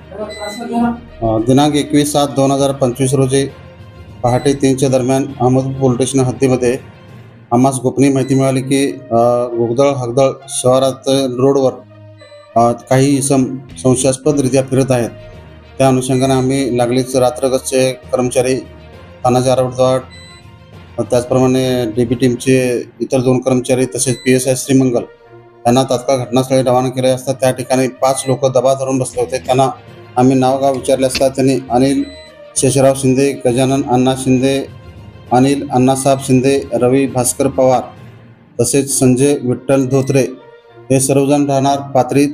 दिनांक 21/7/2025 रोजी पहाटे 3च्या दरम्यान अहमदपूर पोलीस स्टेशन हद्दीमध्ये आम्हास गोपनीय माहिती मिळाली की घोगदळ हगदळ शहरात रोडवर काही इसम संशयास्पदरित्या फिरत आहेत। त्या अनुषंगाने आम्ही लागलीच रात्रगस्तचे कर्मचारी, तानाजी आरवडवाड, त्याचप्रमाणे DB टीमचे इतर 2 कर्मचारी तसेच PSI श्रीमंगल यांना तात्काळ घटनास्थळी रवाना केले असता त्या ठिकाणी 5 लोक दबा धरून बसले होते। त्यांना आम्ही नावगाव विचारले असता त्यांनी अनिल शेषराव शिंदे, गजानन अण्णा शिंदे, अनिल अण्णासाहेब शिंदे, रवी भास्कर पवार तसेच संजय विठ्ठल धोत्रे हे सर्वजण राहणार पाथरी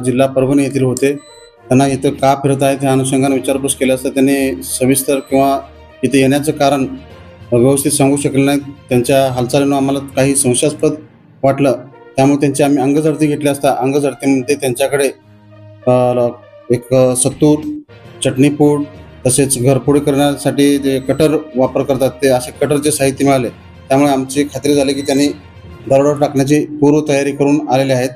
जिल्हा परभणी येथील होते। त्यांना इथं का फिरत आहेत या अनुषंगाने विचारपूस केली असता त्यांनी सविस्तर किंवा इथे येण्याचं कारण व्यवस्थित सांगू शकले नाहीत। त्यांच्या हालचालीनं आम्हाला काही संशयास्पद वाटलं, त्यामुळे त्यांची आम्ही अंगझडती घेतली असता अंगझडतीमध्ये त्यांच्याकडे एक सत्तूर, चटणीपूड तसेच घरफोडी करण्यासाठी जे कटर वापर करतात ते असे कटरचे साहित्य मिळाले। त्यामुळे आमची खात्री झाली की त्यांनी दरोडा टाकण्याची पूर्वतयारी करून आलेले आहेत।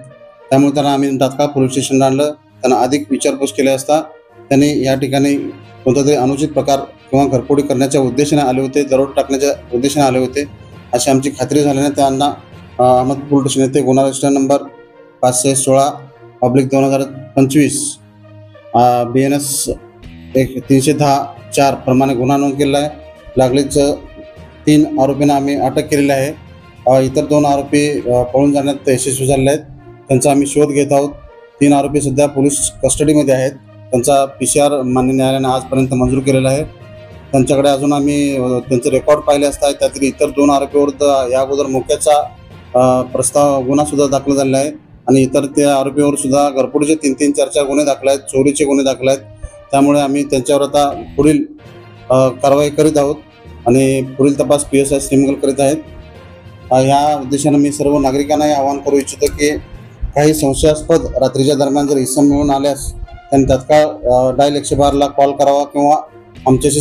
त्यामुळे त्यांना आम्ही तात्काळ पोलीस स्टेशनला आणलं। त्यांना अधिक विचारपूस केली असता त्यांनी या ठिकाणी कोणता तरी अनुचित प्रकार किंवा घरफोडी करण्याच्या उद्देशाने आले होते, दरोडा टाकण्याच्या उद्देशाने आले होते अशी आमची खात्री झाल्याने त्यांना अहमदपूर पोलीस स्टेशन येथे गुन्हा रजिस्टर नंबर 516/2025 BNS 310-4 प्रमाणे गुन्हा नोंद केलेला आहे। लागलीच 3 आरोपींना आम्ही अटक केलेली आहे। इतर 2 आरोपी पळून जाण्यात यशस्वी झालेले आहेत, त्यांचा आम्ही शोध घेत आहोत। 3 आरोपी सध्या पोलीस कस्टडीमध्ये आहेत। त्यांचा PCR मान्य न्यायालयाने आजपर्यंत मंजूर केलेला आहे। त्यांच्याकडे अजून आम्ही त्यांचे रेकॉर्ड पाहिले असता त्यातील इतर 2 आरोपीवर या अगोदर मोक्याचा गुन्हा सुद्धा दाखल झालेला आहे आणि इतर त्या आरोपीवर सुद्धा घरफोडीचे 3-3, 4-4 गुन्हे दाखल आहेत, चोरीचे गुन्हे दाखल आहेत। त्यामुळे आम्ही त्यांच्यावर आता पुढील कारवाई करीत आहोत आणि पुढील तपास PSI श्रीमंगल करीत आहेत। ह्या उद्देशाने मी सर्व नागरिकांनाही आवाहन करू इच्छितो की काही संशयास्पद रात्रीच्या दरम्यान जर इसम मिळून आल्यास त्यांनी तात्काळ डायल 112 ला कॉल करावा किंवा आमच्याशी